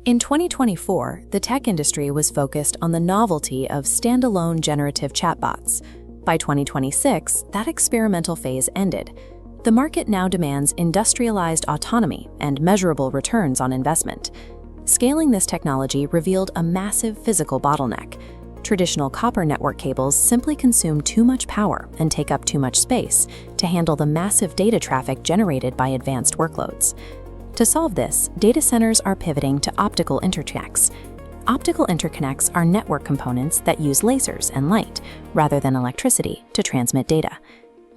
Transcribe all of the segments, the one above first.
In 2024, the tech industry was focused on the novelty of standalone generative chatbots. By 2026, that experimental phase ended. The market now demands industrialized autonomy and measurable returns on investment. Scaling this technology revealed a massive physical bottleneck. Traditional copper network cables simply consume too much power and take up too much space to handle the massive data traffic generated by advanced workloads. To solve this, data centers are pivoting to optical interconnects. Optical interconnects are network components that use lasers and light, rather than electricity, to transmit data.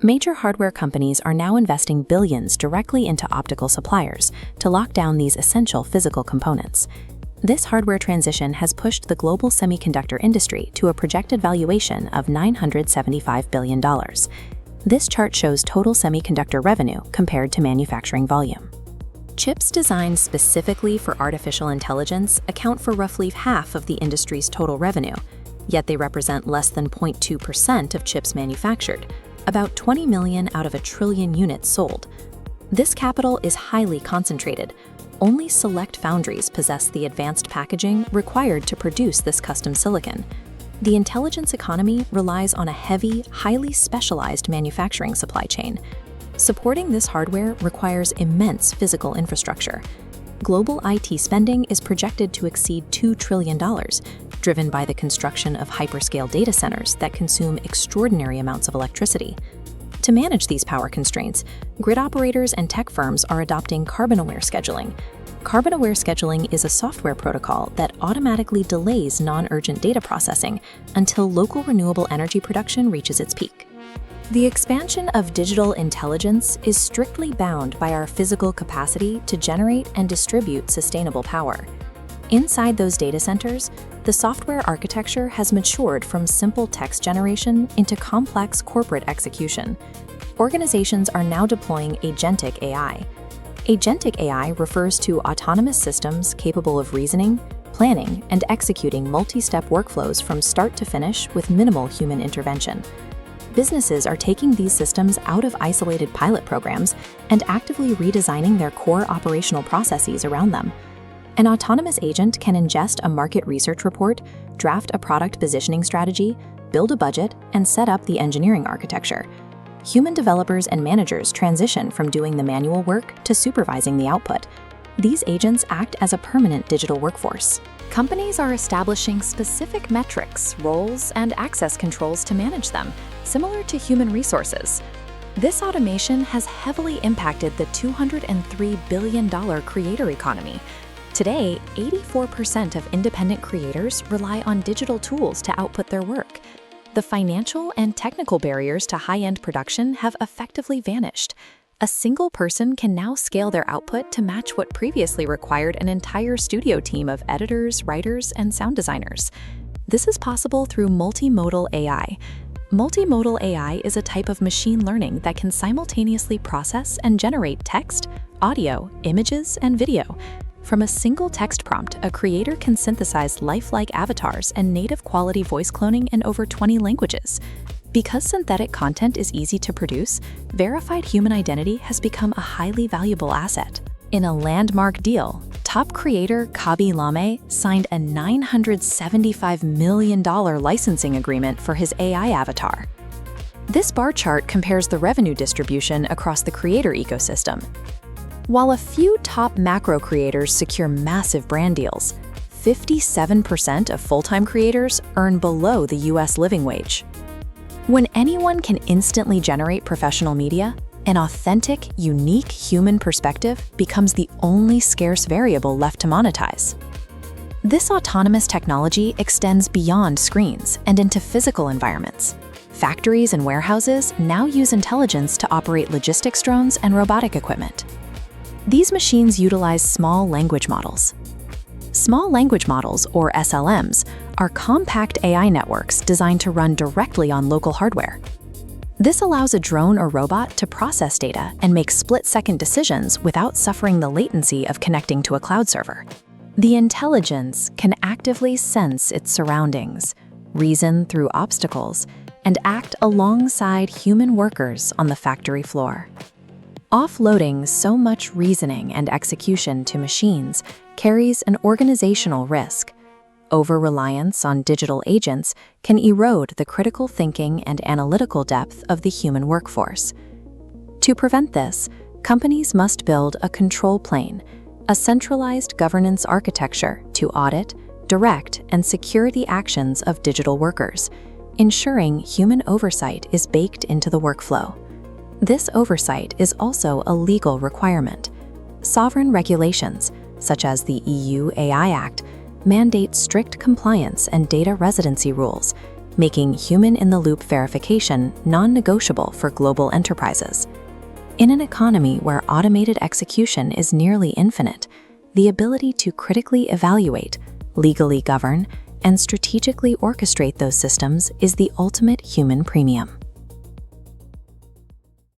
Major hardware companies are now investing billions directly into optical suppliers to lock down these essential physical components. This hardware transition has pushed the global semiconductor industry to a projected valuation of $975 billion. This chart shows total semiconductor revenue compared to manufacturing volume. Chips designed specifically for artificial intelligence account for roughly half of the industry's total revenue, yet they represent less than 0.2% of chips manufactured, about 20 million out of a trillion units sold. This capital is highly concentrated. Only select foundries possess the advanced packaging required to produce this custom silicon. The intelligence economy relies on a heavy, highly specialized manufacturing supply chain. Supporting this hardware requires immense physical infrastructure. Global IT spending is projected to exceed $2 trillion, driven by the construction of hyperscale data centers that consume extraordinary amounts of electricity. To manage these power constraints, grid operators and tech firms are adopting carbon-aware scheduling. Carbon-aware scheduling is a software protocol that automatically delays non-urgent data processing until local renewable energy production reaches its peak. The expansion of digital intelligence is strictly bound by our physical capacity to generate and distribute sustainable power. Inside those data centers, the software architecture has matured from simple text generation into complex corporate execution. Organizations are now deploying agentic AI. Agentic AI refers to autonomous systems capable of reasoning, planning, and executing multi-step workflows from start to finish with minimal human intervention. Businesses are taking these systems out of isolated pilot programs and actively redesigning their core operational processes around them. An autonomous agent can ingest a market research report, draft a product positioning strategy, build a budget, and set up the engineering architecture. Human developers and managers transition from doing the manual work to supervising the output. These agents act as a permanent digital workforce. Companies are establishing specific metrics, roles, and access controls to manage them, similar to human resources. This automation has heavily impacted the $203 billion creator economy. Today, 84% of independent creators rely on digital tools to output their work. The financial and technical barriers to high-end production have effectively vanished. A single person can now scale their output to match what previously required an entire studio team of editors, writers, and sound designers. This is possible through multimodal AI. Multimodal AI is a type of machine learning that can simultaneously process and generate text, audio, images, and video. From a single text prompt, a creator can synthesize lifelike avatars and native quality voice cloning in over 20 languages. Because synthetic content is easy to produce, verified human identity has become a highly valuable asset. In a landmark deal, top creator Kabi Lame signed a $975 million licensing agreement for his AI avatar. This bar chart compares the revenue distribution across the creator ecosystem. While a few top macro creators secure massive brand deals, 57% of full-time creators earn below the US living wage. When anyone can instantly generate professional media, an authentic, unique human perspective becomes the only scarce variable left to monetize. This autonomous technology extends beyond screens and into physical environments. Factories and warehouses now use intelligence to operate logistics drones and robotic equipment. These machines utilize small language models. Small language models, or SLMs, are compact AI networks designed to run directly on local hardware. This allows a drone or robot to process data and make split-second decisions without suffering the latency of connecting to a cloud server. The intelligence can actively sense its surroundings, reason through obstacles, and act alongside human workers on the factory floor. Offloading so much reasoning and execution to machines carries an organizational risk. Over-reliance on digital agents can erode the critical thinking and analytical depth of the human workforce. To prevent this, companies must build a control plane, a centralized governance architecture to audit, direct, and secure the actions of digital workers, ensuring human oversight is baked into the workflow. This oversight is also a legal requirement. Sovereign regulations, such as the EU AI Act, mandate strict compliance and data residency rules, making human-in-the-loop verification non-negotiable for global enterprises. In an economy where automated execution is nearly infinite, the ability to critically evaluate, legally govern, and strategically orchestrate those systems is the ultimate human premium.